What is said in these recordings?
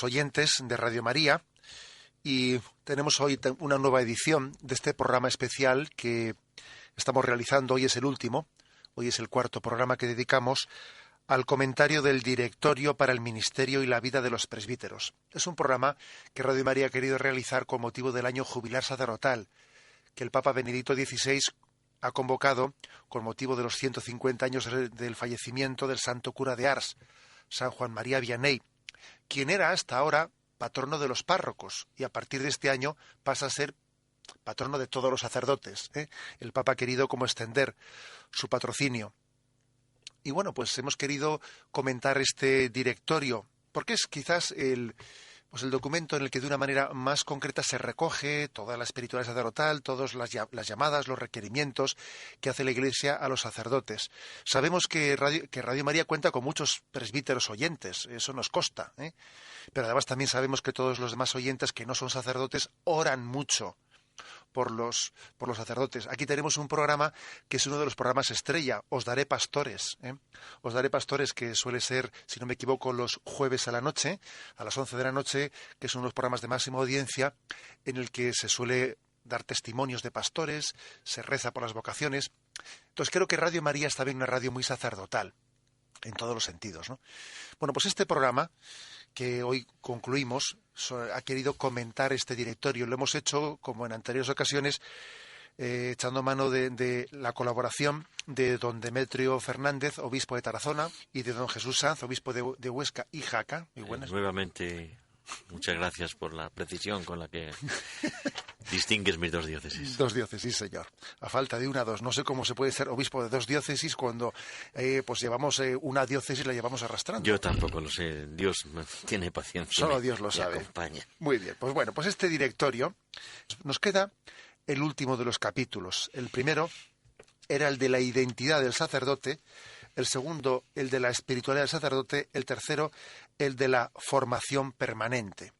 oyentes de Radio María, y tenemos hoy una nueva edición de este programa especial que estamos realizando. Hoy es el último, hoy es el cuarto programa que dedicamos al comentario del Directorio para el Ministerio y la Vida de los Presbíteros. Es un programa que Radio María ha querido realizar con motivo del año jubilar sacerdotal, que el Papa Benedicto XVI ha convocado con motivo de los 150 años del fallecimiento del santo cura de Ars, San Juan María Vianney, quien era hasta ahora patrono de los párrocos, y a partir de este año pasa a ser patrono de todos los sacerdotes. El Papa ha querido como extender su patrocinio. Y bueno, pues hemos querido comentar este directorio, porque es quizás el documento en el que de una manera más concreta se recoge toda la espiritualidad sacerdotal, todas las llamadas, los requerimientos que hace la Iglesia a los sacerdotes. Sabemos que Radio María cuenta con muchos presbíteros oyentes, eso nos consta, pero además también sabemos que todos los demás oyentes que no son sacerdotes oran mucho por los sacerdotes. Aquí tenemos un programa que es uno de los programas estrella, Os daré pastores. Os daré pastores, que suele ser, si no me equivoco, los jueves a la noche, a las 11 de la noche, que son los programas de máxima audiencia, en el que se suele dar testimonios de pastores, se reza por las vocaciones. Entonces creo que Radio María está bien una radio muy sacerdotal, en todos los sentidos, ¿no? Bueno, pues este programa que hoy concluimos ha querido comentar este directorio. Lo hemos hecho, como en anteriores ocasiones, echando mano de la colaboración de don Demetrio Fernández, obispo de Tarazona, y de don Jesús Sanz, obispo de Huesca y Jaca. Muy buenas. Nuevamente, muchas gracias por la precisión con la que distingues mis dos diócesis. Dos diócesis, señor. A falta de una, dos. No sé cómo se puede ser obispo de dos diócesis cuando pues llevamos una diócesis, la llevamos arrastrando. Yo tampoco lo sé. Dios tiene paciencia. Solo Dios lo sabe. Acompaña. Muy bien. Pues bueno, pues este directorio nos queda el último de los capítulos. El primero era el de la identidad del sacerdote, el segundo el de la espiritualidad del sacerdote, el tercero el de la formación permanente.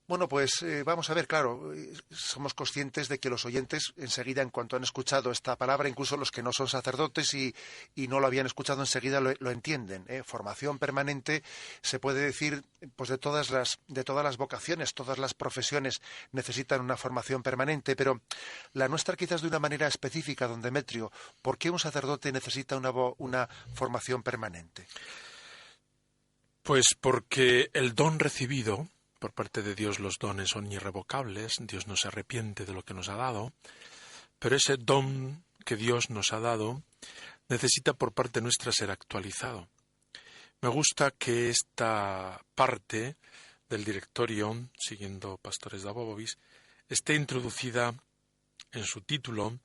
Bueno, pues vamos a ver, claro, somos conscientes de que los oyentes enseguida, en cuanto han escuchado esta palabra, incluso los que no son sacerdotes y no lo habían escuchado, enseguida lo entienden. Formación permanente se puede decir, pues de todas las vocaciones, todas las profesiones necesitan una formación permanente, pero la nuestra quizás de una manera específica, don Demetrio. ¿Por qué un sacerdote necesita una formación permanente? Pues porque el don recibido por parte de Dios, los dones son irrevocables, Dios no se arrepiente de lo que nos ha dado, pero ese don que Dios nos ha dado necesita por parte nuestra ser actualizado. Me gusta que esta parte del directorio, siguiendo Pastores da Bobovis, esté introducida en su título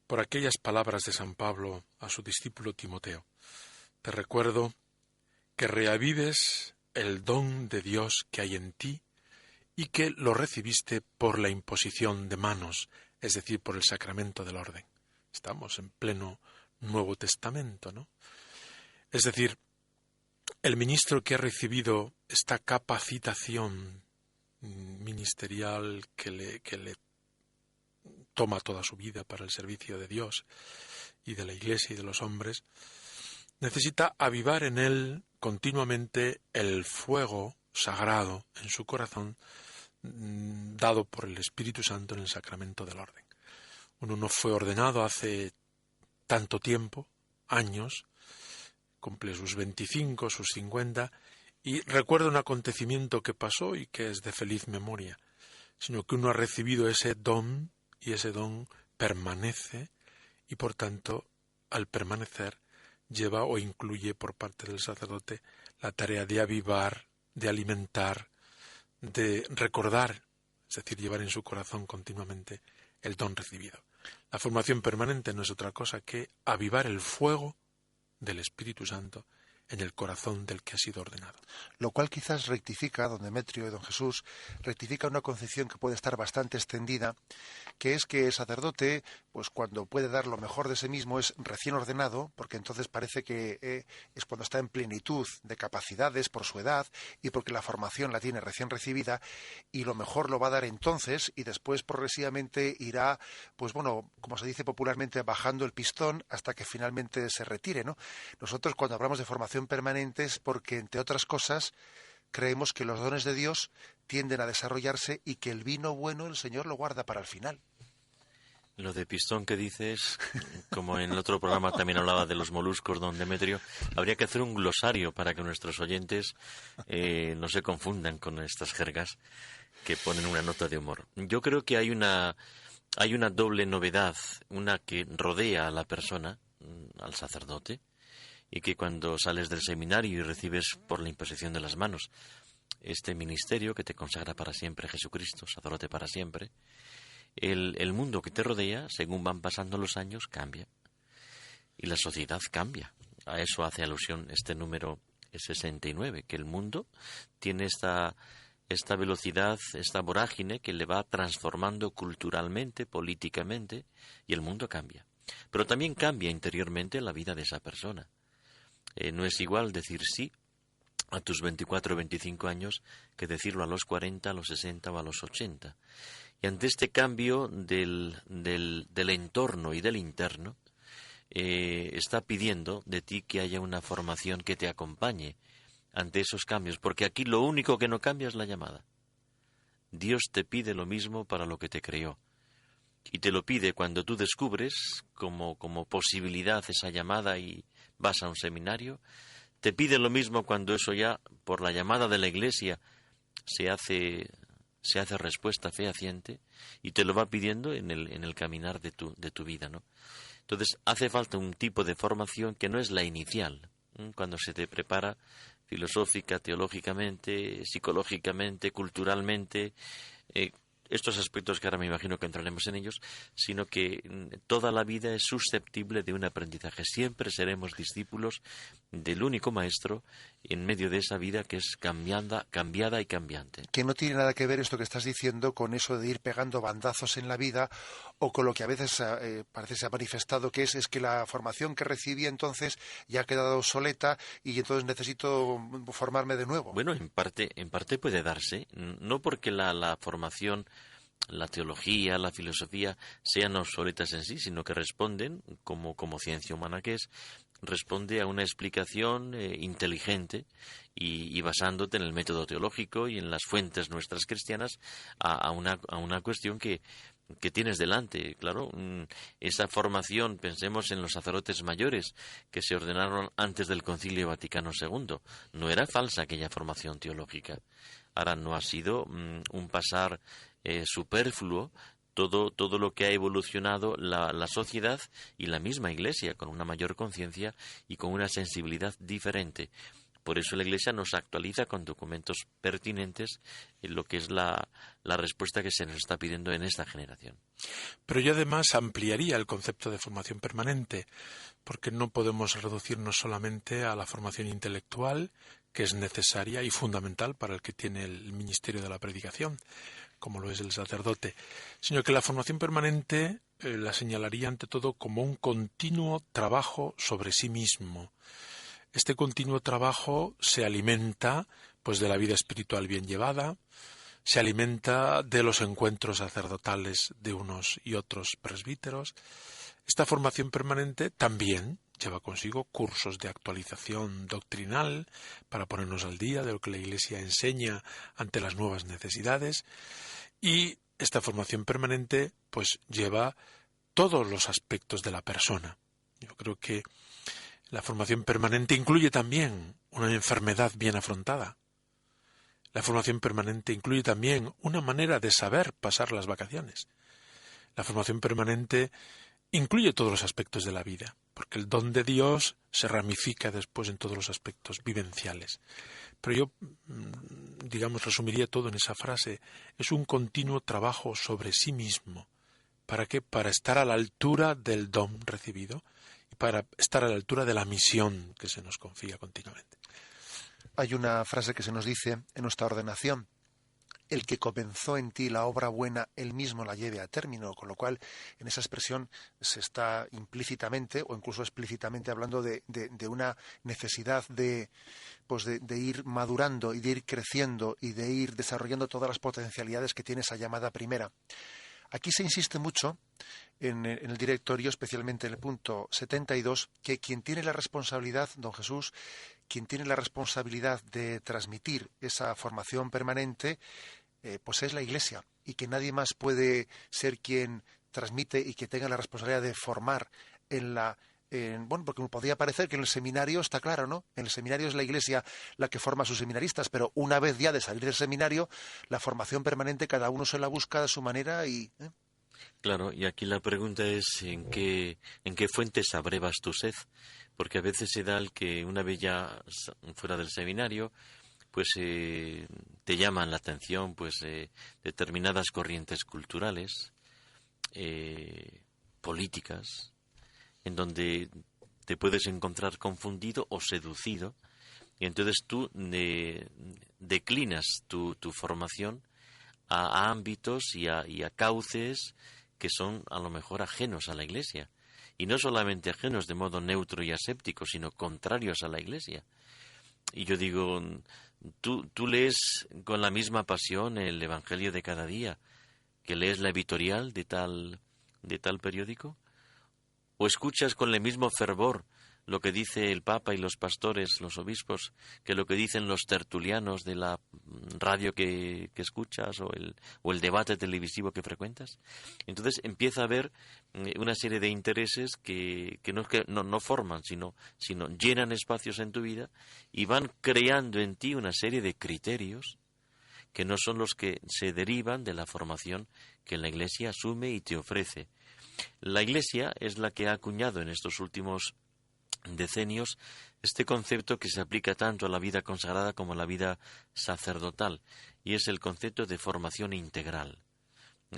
por aquellas palabras de San Pablo a su discípulo Timoteo. Te recuerdo que reavives el don de Dios que hay en ti y que lo recibiste por la imposición de manos, es decir, por el sacramento del orden. Estamos en pleno Nuevo Testamento, ¿no? Es decir, el ministro que ha recibido esta capacitación ministerial que le toma toda su vida para el servicio de Dios y de la Iglesia y de los hombres, necesita avivar en él continuamente el fuego sagrado en su corazón dado por el Espíritu Santo en el sacramento del orden. Uno no fue ordenado hace tanto tiempo, años, cumple sus 25, sus 50, y recuerda un acontecimiento que pasó y que es de feliz memoria, sino que uno ha recibido ese don y ese don permanece y por tanto al permanecer lleva o incluye por parte del sacerdote la tarea de avivar, de alimentar, de recordar, es decir, llevar en su corazón continuamente el don recibido. La formación permanente no es otra cosa que avivar el fuego del Espíritu Santo en el corazón del que ha sido ordenado. Lo cual quizás rectifica, don Demetrio y don Jesús, rectifica una concepción que puede estar bastante extendida, que es que el sacerdote, pues cuando puede dar lo mejor de sí mismo es recién ordenado, porque entonces parece que es cuando está en plenitud de capacidades por su edad y porque la formación la tiene recién recibida, y lo mejor lo va a dar entonces y después progresivamente irá, pues bueno, como se dice popularmente, bajando el pistón hasta que finalmente se retire, ¿no? Nosotros cuando hablamos de formación permanente es porque, entre otras cosas, creemos que los dones de Dios tienden a desarrollarse y que el vino bueno el Señor lo guarda para el final. Lo de pistón que dices, como en el otro programa también hablaba de los moluscos, don Demetrio, habría que hacer un glosario para que nuestros oyentes no se confundan con estas jergas que ponen una nota de humor. Yo creo que hay una doble novedad, una que rodea a la persona, al sacerdote, y que cuando sales del seminario y recibes por la imposición de las manos este ministerio que te consagra para siempre Jesucristo, sacerdote para siempre, el mundo que te rodea, según van pasando los años, cambia. Y la sociedad cambia. A eso hace alusión este número 69, que el mundo tiene esta velocidad, esta vorágine que le va transformando culturalmente, políticamente, y el mundo cambia. Pero también cambia interiormente la vida de esa persona. No es igual decir sí a tus 24 o 25 años que decirlo a los 40, a los 60 o a los 80. Y ante este cambio del entorno y del interno, está pidiendo de ti que haya una formación que te acompañe ante esos cambios, porque aquí lo único que no cambia es la llamada. Dios te pide lo mismo para lo que te creó, y te lo pide cuando tú descubres como posibilidad esa llamada y vas a un seminario. Te pide lo mismo cuando eso ya, por la llamada de la Iglesia, se hace respuesta fehaciente, y te lo va pidiendo en el caminar de tu vida, ¿no? Entonces hace falta un tipo de formación que no es la inicial, cuando se te prepara filosófica, teológicamente, psicológicamente, culturalmente, estos aspectos que ahora me imagino que entraremos en ellos, sino que toda la vida es susceptible de un aprendizaje. Siempre seremos discípulos del único maestro en medio de esa vida que es cambiada y cambiante. Que no tiene nada que ver esto que estás diciendo con eso de ir pegando bandazos en la vida, o con lo que a veces parece se ha manifestado, que es que la formación que recibí entonces ya ha quedado obsoleta y entonces necesito formarme de nuevo. Bueno, en parte puede darse, no porque la formación, la teología, la filosofía sean obsoletas en sí, sino que responden, como ciencia humana que es, responde a una explicación inteligente y basándote en el método teológico y en las fuentes nuestras cristianas a una cuestión que tienes delante. Claro, esa formación, pensemos en los sacerdotes mayores que se ordenaron antes del Concilio Vaticano II. No era falsa aquella formación teológica. Ahora no ha sido un pasar superfluo todo lo que ha evolucionado la sociedad y la misma Iglesia, con una mayor conciencia y con una sensibilidad diferente. Por eso la Iglesia nos actualiza con documentos pertinentes en lo que es la respuesta que se nos está pidiendo en esta generación. Pero yo además ampliaría el concepto de formación permanente, porque no podemos reducirnos solamente a la formación intelectual, que es necesaria y fundamental para el que tiene el ministerio de la predicación, como lo es el sacerdote, sino que la formación permanente la señalaría ante todo como un continuo trabajo sobre sí mismo. Este continuo trabajo se alimenta pues de la vida espiritual bien llevada, se alimenta de los encuentros sacerdotales de unos y otros presbíteros. Esta formación permanente también lleva consigo cursos de actualización doctrinal para ponernos al día de lo que la Iglesia enseña ante las nuevas necesidades, y esta formación permanente pues lleva todos los aspectos de la persona. Yo creo que la formación permanente incluye también una enfermedad bien afrontada. La formación permanente incluye también una manera de saber pasar las vacaciones. La formación permanente incluye todos los aspectos de la vida, porque el don de Dios se ramifica después en todos los aspectos vivenciales. Pero yo, resumiría todo en esa frase: es un continuo trabajo sobre sí mismo. ¿Para qué? Para estar a la altura del don recibido y para estar a la altura de la misión que se nos confía continuamente. Hay una frase que se nos dice en nuestra ordenación: el que comenzó en ti la obra buena, él mismo la lleve a término, con lo cual en esa expresión se está implícitamente o incluso explícitamente hablando de una necesidad de ir madurando y de ir creciendo y de ir desarrollando todas las potencialidades que tiene esa llamada primera. Aquí se insiste mucho en el directorio, especialmente en el punto 72, que quien tiene la responsabilidad, don Jesús, quien tiene la responsabilidad de transmitir esa formación permanente, pues es la Iglesia, y que nadie más puede ser quien transmite y que tenga la responsabilidad de formar bueno, porque me podría parecer que en el seminario está claro, ¿no? En el seminario es la Iglesia la que forma a sus seminaristas, pero una vez ya de salir del seminario, la formación permanente cada uno se la busca de su manera y... Claro, y aquí la pregunta es ¿en qué fuentes abrevas tu sed? Porque a veces se da el que una vez ya fuera del seminario, pues te llaman la atención pues determinadas corrientes culturales, políticas, en donde te puedes encontrar confundido o seducido, y entonces tú declinas tu formación a ámbitos y a cauces que son a lo mejor ajenos a la Iglesia, y no solamente ajenos de modo neutro y aséptico, sino contrarios a la Iglesia. Y yo digo, tú lees con la misma pasión el Evangelio de cada día que lees la editorial de tal periódico, o escuchas con el mismo fervor lo que dice el Papa y los pastores, los obispos, que lo que dicen los tertulianos de la radio que escuchas o el debate televisivo que frecuentas. Entonces empieza a haber una serie de intereses que no forman, sino llenan espacios en tu vida y van creando en ti una serie de criterios que no son los que se derivan de la formación que la Iglesia asume y te ofrece. La Iglesia es la que ha acuñado en estos últimos decenios este concepto que se aplica tanto a la vida consagrada como a la vida sacerdotal, y es el concepto de formación integral.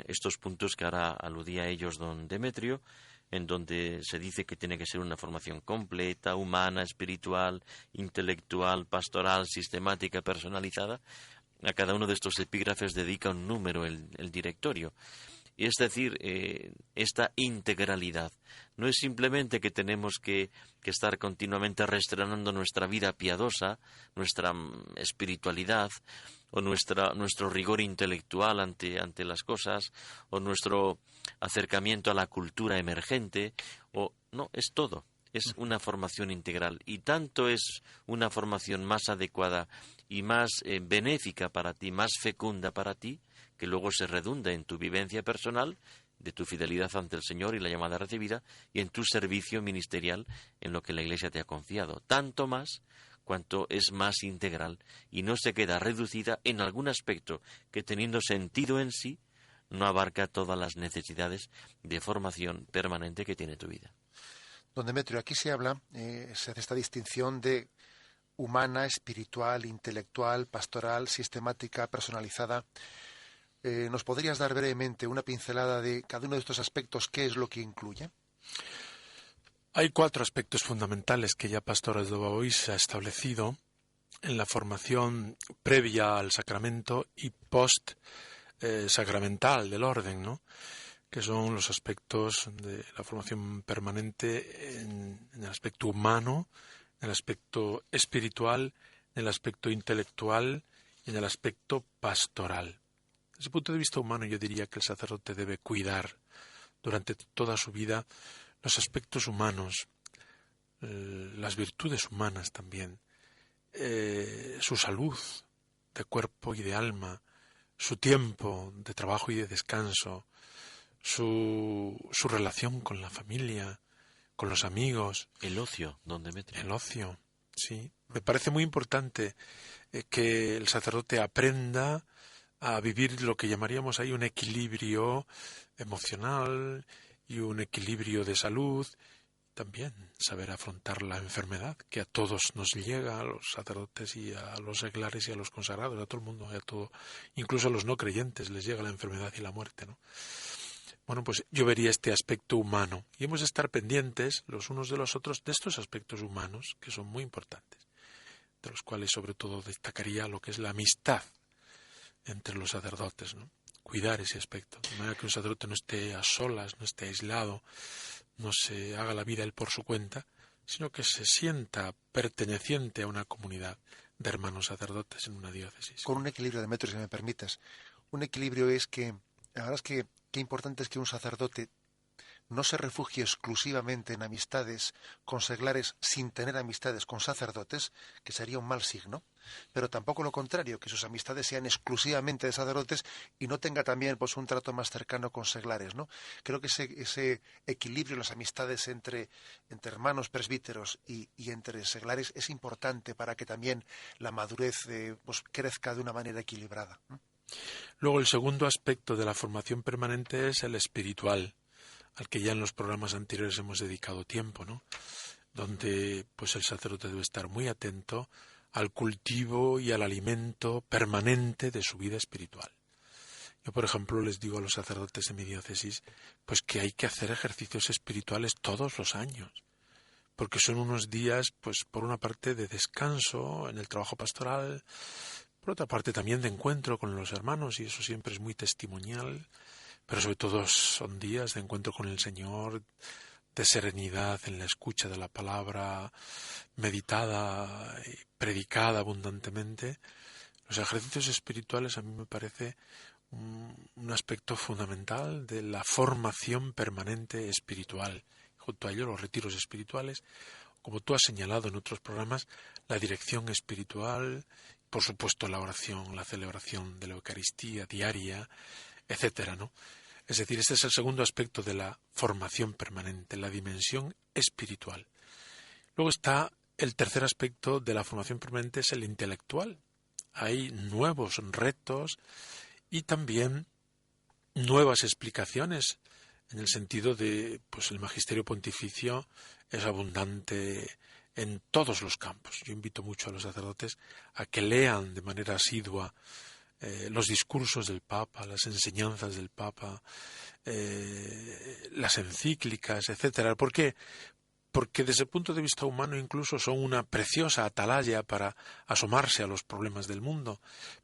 Estos puntos que ahora aludía a ellos don Demetrio, en donde se dice que tiene que ser una formación completa, humana, espiritual, intelectual, pastoral, sistemática, personalizada. A cada uno de estos epígrafes dedica un número el directorio. Es decir, esta integralidad no es simplemente que tenemos que estar continuamente restrenando nuestra vida piadosa, nuestra espiritualidad, o nuestro rigor intelectual ante las cosas, o nuestro acercamiento a la cultura emergente, no, es todo. Es una formación integral, y tanto es una formación más adecuada y más benéfica para ti, más fecunda para ti, que luego se redunda en tu vivencia personal, de tu fidelidad ante el Señor y la llamada recibida, y en tu servicio ministerial en lo que la Iglesia te ha confiado. Tanto más cuanto es más integral y no se queda reducida en algún aspecto que, teniendo sentido en sí, no abarca todas las necesidades de formación permanente que tiene tu vida. Don Demetrio, aquí se habla, se hace esta distinción de humana, espiritual, intelectual, pastoral, sistemática, personalizada. ¿Nos podrías dar brevemente una pincelada de cada uno de estos aspectos? ¿Qué es lo que incluye? Hay 4 aspectos fundamentales que ya Pastores de Bois ha establecido en la formación previa al sacramento y post sacramental del orden, ¿no? Que son los aspectos de la formación permanente en el aspecto humano, en el aspecto espiritual, en el aspecto intelectual y en el aspecto pastoral. Desde el punto de vista humano, yo diría que el sacerdote debe cuidar durante toda su vida los aspectos humanos, las virtudes humanas también, su salud de cuerpo y de alma, su tiempo de trabajo y de descanso, su relación con la familia, con los amigos. El ocio, don Demetrio. El ocio, sí. Me parece muy importante que el sacerdote aprenda a vivir lo que llamaríamos ahí un equilibrio emocional y un equilibrio de salud. También saber afrontar la enfermedad que a todos nos llega, a los sacerdotes y a los seglares y a los consagrados, a todo el mundo, a todo, incluso a los no creyentes les llega la enfermedad y la muerte, ¿no? Bueno, pues yo vería este aspecto humano y hemos de estar pendientes los unos de los otros de estos aspectos humanos que son muy importantes, de los cuales sobre todo destacaría lo que es la amistad entre los sacerdotes, ¿no? Cuidar ese aspecto, de manera que un sacerdote no esté a solas, no esté aislado, no se haga la vida él por su cuenta, sino que se sienta perteneciente a una comunidad de hermanos sacerdotes en una diócesis. Con un equilibrio, Demetrio, si me permites. Un equilibrio es que, la verdad es que qué importante es que un sacerdote no se refugie exclusivamente en amistades con seglares sin tener amistades con sacerdotes, que sería un mal signo, pero tampoco lo contrario, que sus amistades sean exclusivamente de sacerdotes y no tenga también pues un trato más cercano con seglares, ¿no? Creo que ese equilibrio, las amistades entre hermanos presbíteros y entre seglares es importante para que también la madurez pues crezca de una manera equilibrada, ¿no? Luego, el segundo aspecto de la formación permanente es el espiritual, al que ya en los programas anteriores hemos dedicado tiempo, ¿no? Donde pues el sacerdote debe estar muy atento al cultivo y al alimento permanente de su vida espiritual. Yo, por ejemplo, les digo a los sacerdotes de mi diócesis pues que hay que hacer ejercicios espirituales todos los años, porque son unos días, pues por una parte de descanso en el trabajo pastoral, por otra parte también de encuentro con los hermanos, y eso siempre es muy testimonial, pero sobre todo son días de encuentro con el Señor, de serenidad en la escucha de la palabra, meditada y predicada abundantemente. Los ejercicios espirituales a mí me parece un aspecto fundamental de la formación permanente espiritual. Junto a ello, los retiros espirituales, como tú has señalado en otros programas, la dirección espiritual, por supuesto la oración, la celebración de la Eucaristía diaria, etcétera, ¿no? Es decir, este es el segundo aspecto de la formación permanente, la dimensión espiritual. Luego está el tercer aspecto de la formación permanente, es el intelectual. Hay nuevos retos y también nuevas explicaciones, en el sentido de, pues el magisterio pontificio es abundante en todos los campos. Yo invito mucho a los sacerdotes a que lean de manera asidua los discursos del Papa, las enseñanzas del Papa, las encíclicas, etcétera. ¿Por qué? Porque desde el punto de vista humano incluso son una preciosa atalaya para asomarse a los problemas del mundo,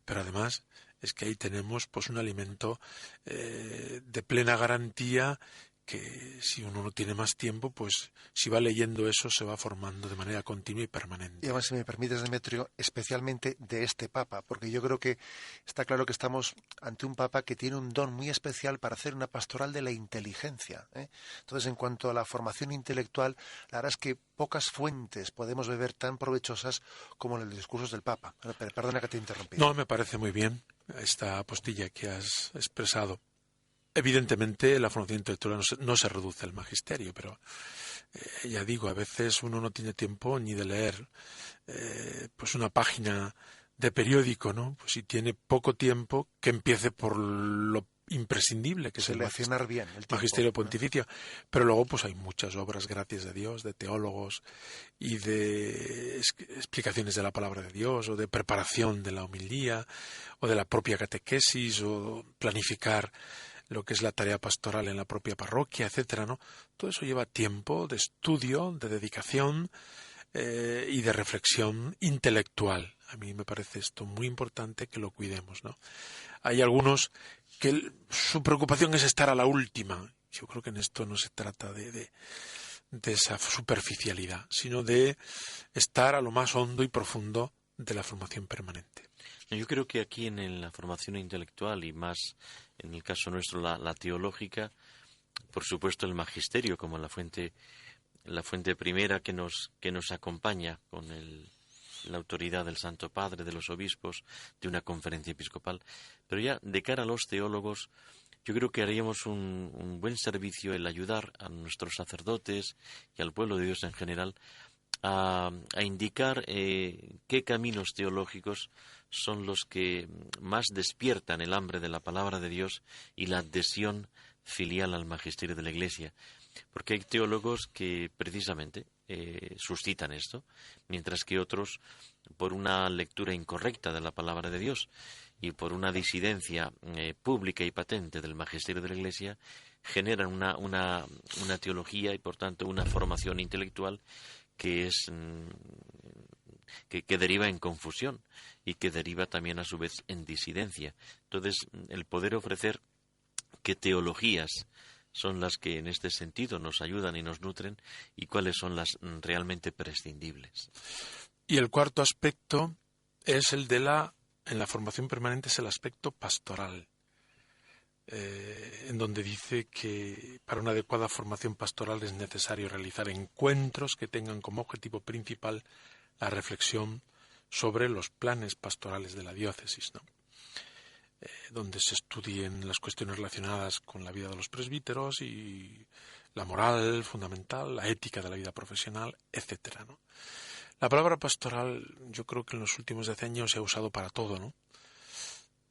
pero además es que ahí tenemos pues un alimento de plena garantía, que si uno no tiene más tiempo, pues si va leyendo eso se va formando de manera continua y permanente. Y además, si me permites, Demetrio, especialmente de este Papa, porque yo creo que está claro que estamos ante un Papa que tiene un don muy especial para hacer una pastoral de la inteligencia, ¿eh? Entonces, en cuanto a la formación intelectual, la verdad es que pocas fuentes podemos beber tan provechosas como en los discursos del Papa. Perdona que te interrumpí. No, me parece muy bien esta postilla que has expresado. Evidentemente, la formación intelectual no se reduce al magisterio, pero ya digo, a veces uno no tiene tiempo ni de leer pues una página de periódico, ¿no? Pues si tiene poco tiempo, que empiece por lo imprescindible, que es el magisterio pontificio. Pero luego pues hay muchas obras, gracias a Dios, de teólogos y de explicaciones de la palabra de Dios, o de preparación de la homilía, o de la propia catequesis, o planificar lo que es la tarea pastoral en la propia parroquia, etcétera, ¿no? Todo eso lleva tiempo de estudio, de dedicación y de reflexión intelectual. A mí me parece esto muy importante que lo cuidemos, ¿no? Hay algunos que su preocupación es estar a la última. Yo creo que en esto no se trata de esa superficialidad, sino de estar a lo más hondo y profundo de la formación permanente. Yo creo que aquí en la formación intelectual, y más en el caso nuestro la teológica, por supuesto el magisterio como la fuente primera que nos acompaña con la autoridad del Santo Padre, de los obispos, de una conferencia episcopal. Pero ya de cara a los teólogos, yo creo que haríamos un buen servicio el ayudar a nuestros sacerdotes y al pueblo de Dios en general a indicar qué caminos teológicos son los que más despiertan el hambre de la palabra de Dios y la adhesión filial al magisterio de la Iglesia. Porque hay teólogos que precisamente suscitan esto, mientras que otros, por una lectura incorrecta de la palabra de Dios y por una disidencia pública y patente del magisterio de la Iglesia, generan una teología y, por tanto, una formación intelectual que deriva en confusión y que deriva también a su vez en disidencia. Entonces, el poder ofrecer qué teologías son las que en este sentido nos ayudan y nos nutren y cuáles son las realmente prescindibles. Y el cuarto aspecto es el en la formación permanente, es el aspecto pastoral. en donde dice que para una adecuada formación pastoral es necesario realizar encuentros que tengan como objetivo principal la reflexión sobre los planes pastorales de la diócesis, ¿no? Donde se estudien las cuestiones relacionadas con la vida de los presbíteros y la moral fundamental, la ética de la vida profesional, etcétera, ¿no? La palabra pastoral yo creo que en los últimos decenios se ha usado para todo, ¿no?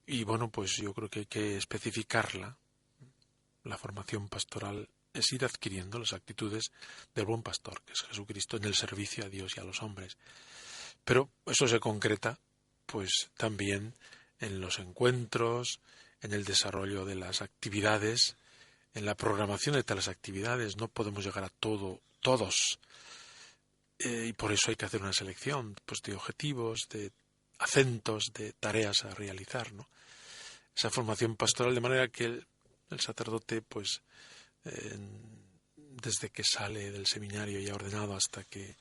Y bueno, pues yo creo que hay que especificarla. La formación pastoral es ir adquiriendo las actitudes del buen pastor, que es Jesucristo, en el servicio a Dios y a los hombres. Pero eso se concreta, pues también en los encuentros, en el desarrollo de las actividades, en la programación de tales actividades. No podemos llegar a todos. Y por eso hay que hacer una selección, pues, de objetivos, de acentos, de tareas a realizar, ¿no? Esa formación pastoral, de manera que el sacerdote, pues, desde que sale del seminario ya ordenado hasta que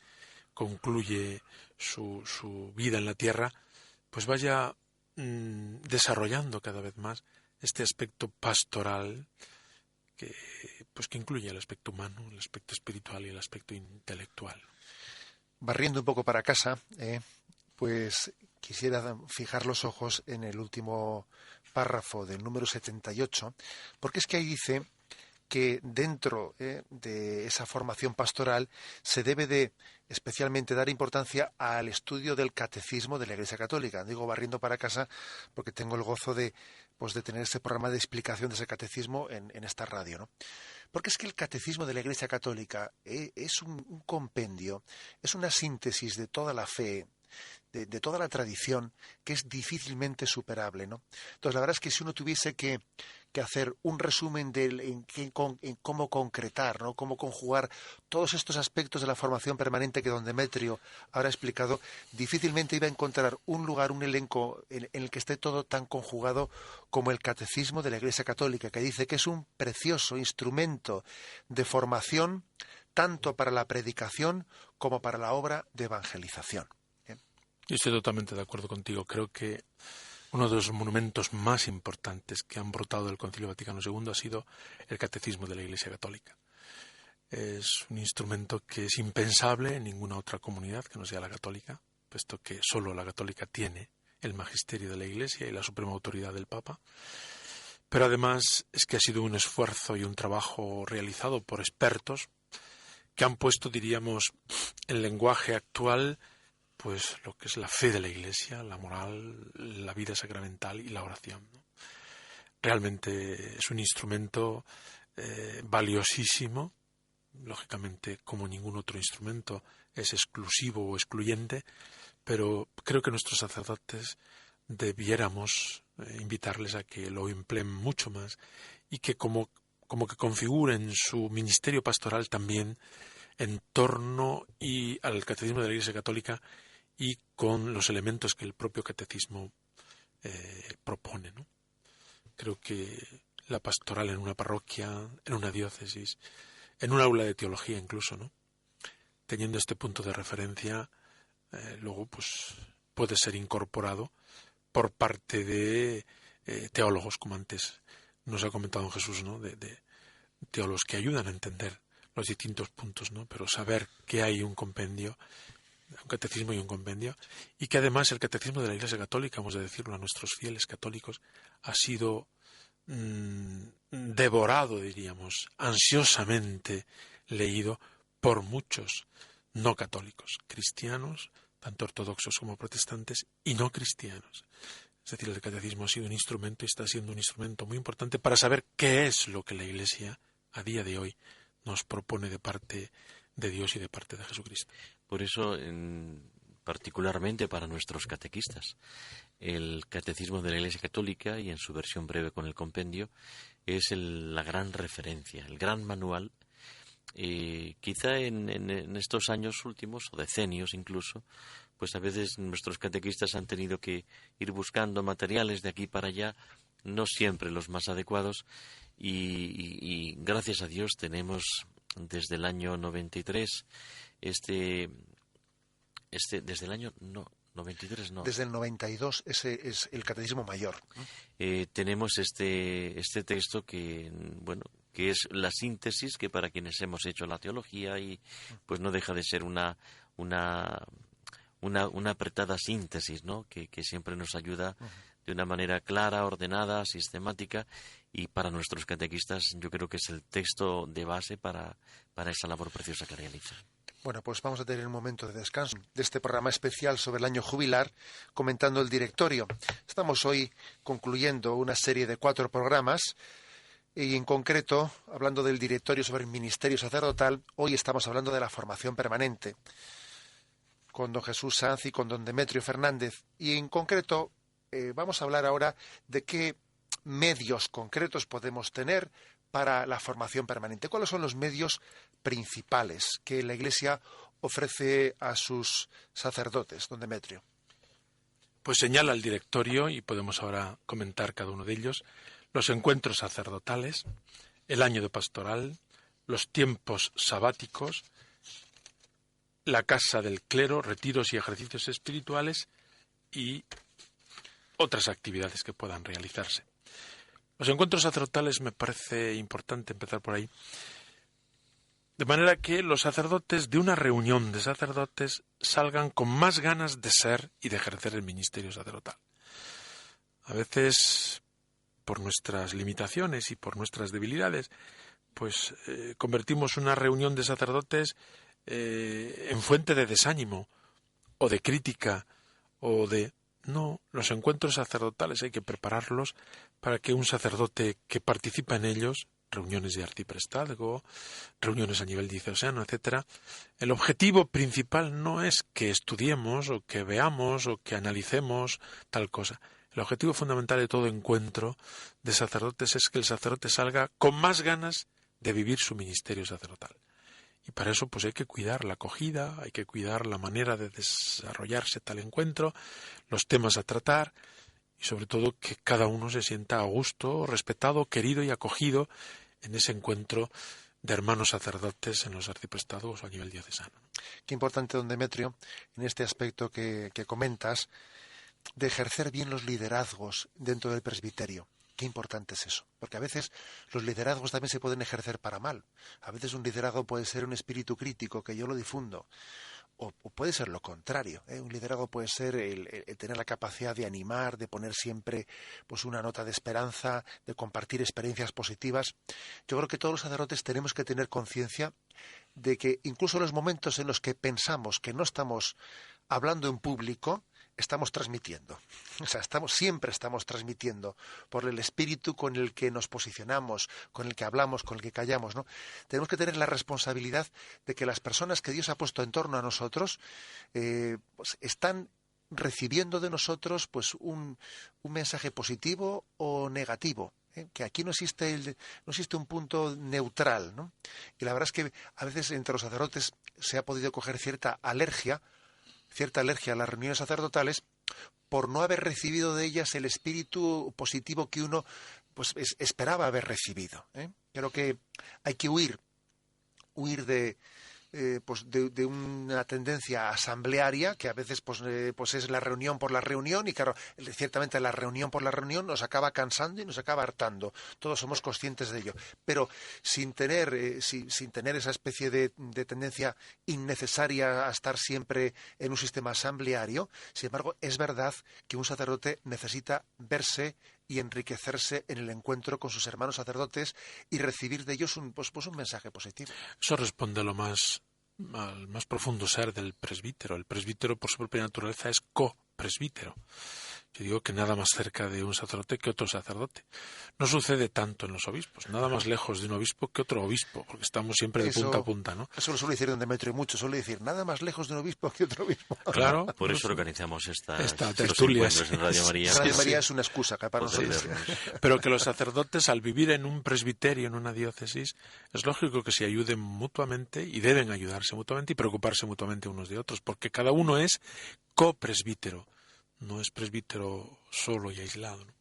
concluye su vida en la tierra, pues vaya desarrollando cada vez más este aspecto pastoral que incluye el aspecto humano, el aspecto espiritual y el aspecto intelectual. Barriendo un poco para casa, pues quisiera fijar los ojos en el último párrafo del número 78, porque es que ahí dice que dentro de esa formación pastoral se debe de especialmente dar importancia al estudio del catecismo de la Iglesia Católica. Digo barriendo para casa porque tengo el gozo de tener ese programa de explicación de ese catecismo en esta radio, ¿no? Porque es que el catecismo de la Iglesia Católica es un compendio, es una síntesis de toda la fe, de toda la tradición, que es difícilmente superable, ¿no? Entonces, la verdad es que si uno tuviese que hacer un resumen en cómo concretar, ¿no?, cómo conjugar todos estos aspectos de la formación permanente que don Demetrio ahora ha explicado, difícilmente iba a encontrar un lugar, un elenco en el que esté todo tan conjugado como el Catecismo de la Iglesia Católica, que dice que es un precioso instrumento de formación tanto para la predicación como para la obra de evangelización. Yo estoy totalmente de acuerdo contigo. Creo que uno de los monumentos más importantes que han brotado del Concilio Vaticano II ha sido el Catecismo de la Iglesia Católica. Es un instrumento que es impensable en ninguna otra comunidad que no sea la católica, puesto que solo la católica tiene el magisterio de la Iglesia y la suprema autoridad del Papa. Pero además es que ha sido un esfuerzo y un trabajo realizado por expertos que han puesto, diríamos, en lenguaje actual, pues lo que es la fe de la Iglesia, la moral, la vida sacramental y la oración, ¿no? Realmente es un instrumento valiosísimo. Lógicamente, como ningún otro instrumento, es exclusivo o excluyente, pero creo que nuestros sacerdotes debiéramos invitarles a que lo empleen mucho más y que como que configuren su ministerio pastoral también en torno y al Catecismo de la Iglesia Católica y con los elementos que el propio catecismo propone, ¿no? Creo que la pastoral en una parroquia, en una diócesis, en un aula de teología incluso, ¿no?, teniendo este punto de referencia, luego pues puede ser incorporado por parte de teólogos, como antes nos ha comentado Jesús, ¿no?, de teólogos que ayudan a entender los distintos puntos, ¿no?, pero saber que hay un compendio, un catecismo y un compendio, y que además el catecismo de la Iglesia Católica, hemos de decirlo a nuestros fieles católicos, ha sido devorado, diríamos, ansiosamente leído por muchos no católicos, cristianos, tanto ortodoxos como protestantes, y no cristianos. Es decir, el catecismo ha sido un instrumento y está siendo un instrumento muy importante para saber qué es lo que la Iglesia a día de hoy nos propone de parte de Dios y de parte de Jesucristo. Por eso, particularmente para nuestros catequistas, el Catecismo de la Iglesia Católica, y en su versión breve con el compendio, es la gran referencia, el gran manual. Quizá en estos años últimos, o decenios incluso, pues a veces nuestros catequistas han tenido que ir buscando materiales de aquí para allá, no siempre los más adecuados, y gracias a Dios tenemos desde el año 93 desde el año 93 no. Desde el 92 ese es el Catecismo Mayor, ¿no? Tenemos este texto que, bueno, que es la síntesis que para quienes hemos hecho la teología y pues no deja de ser una apretada síntesis, ¿no? Que siempre nos ayuda de una manera clara, ordenada, sistemática, y para nuestros catequistas yo creo que es el texto de base para esa labor preciosa que realizan. Bueno, pues vamos a tener un momento de descanso de este programa especial sobre el año jubilar, comentando el directorio. Estamos hoy concluyendo una serie de 4 programas y en concreto, hablando del directorio sobre el ministerio sacerdotal, hoy estamos hablando de la formación permanente con don Jesús Sanz y con don Demetrio Fernández. Y en concreto vamos a hablar ahora de qué medios concretos podemos tener para la formación permanente. ¿Cuáles son los medios principales que la Iglesia ofrece a sus sacerdotes, don Demetrio? Pues señala el directorio, y podemos ahora comentar cada uno de ellos, los encuentros sacerdotales, el año de pastoral, los tiempos sabáticos, la casa del clero, retiros y ejercicios espirituales y otras actividades que puedan realizarse. Los encuentros sacerdotales me parece importante empezar por ahí. De manera que los sacerdotes de una reunión de sacerdotes salgan con más ganas de ser y de ejercer el ministerio sacerdotal. A veces, por nuestras limitaciones y por nuestras debilidades, pues convertimos una reunión de sacerdotes en fuente de desánimo o de crítica o de... No, los encuentros sacerdotales hay que prepararlos para que un sacerdote que participa en ellos, reuniones de arciprestazgo, reuniones a nivel diocesano, etcétera, el objetivo principal no es que estudiemos o que veamos o que analicemos tal cosa. El objetivo fundamental de todo encuentro de sacerdotes es que el sacerdote salga con más ganas de vivir su ministerio sacerdotal. Y para eso pues hay que cuidar la acogida, hay que cuidar la manera de desarrollarse tal encuentro, los temas a tratar y sobre todo que cada uno se sienta a gusto, respetado, querido y acogido en ese encuentro de hermanos sacerdotes en los arciprestazgos o a nivel diocesano. Qué importante, don Demetrio, en este aspecto que comentas, de ejercer bien los liderazgos dentro del presbiterio. Qué importante es eso, porque a veces los liderazgos también se pueden ejercer para mal. A veces un liderazgo puede ser un espíritu crítico, que yo lo difundo, o puede ser lo contrario, ¿eh? Un liderazgo puede ser el tener la capacidad de animar, de poner siempre pues una nota de esperanza, de compartir experiencias positivas. Yo creo que todos los sacerdotes tenemos que tener conciencia de que incluso en los momentos en los que pensamos que no estamos hablando en público, estamos transmitiendo. O sea, siempre estamos transmitiendo por el espíritu con el que nos posicionamos, con el que hablamos, con el que callamos, ¿no? Tenemos que tener la responsabilidad de que las personas que Dios ha puesto en torno a nosotros pues están recibiendo de nosotros pues un mensaje positivo o negativo. Que aquí no existe un punto neutral, ¿no? Y la verdad es que a veces entre los sacerdotes se ha podido coger cierta alergia a las reuniones sacerdotales por no haber recibido de ellas el espíritu positivo que uno pues esperaba haber recibido, ¿eh? Creo que hay que huir de una tendencia asamblearia que a veces pues es la reunión por la reunión y claro, ciertamente la reunión por la reunión nos acaba cansando y nos acaba hartando. Todos somos conscientes de ello, pero sin tener esa especie de tendencia innecesaria a estar siempre en un sistema asambleario. Sin embargo, es verdad que un sacerdote necesita verse y enriquecerse en el encuentro con sus hermanos sacerdotes y recibir de ellos un mensaje positivo. Eso responde al más profundo ser del presbítero. El presbítero, por su propia naturaleza, es copresbítero. Yo digo que nada más cerca de un sacerdote que otro sacerdote. No sucede tanto en los obispos, nada más lejos de un obispo que otro obispo, porque estamos siempre de punta a punta, ¿no? Eso lo suele decir don Demetrio mucho, suele decir nada más lejos de un obispo que otro obispo. Claro. Por eso organizamos esta tertulia en Radio María. Radio María es una excusa para nosotros. Pero que los sacerdotes, al vivir en un presbiterio, en una diócesis, es lógico que se ayuden mutuamente y deben ayudarse mutuamente y preocuparse mutuamente unos de otros, porque cada uno es copresbítero. No es presbítero solo y aislado, ¿no?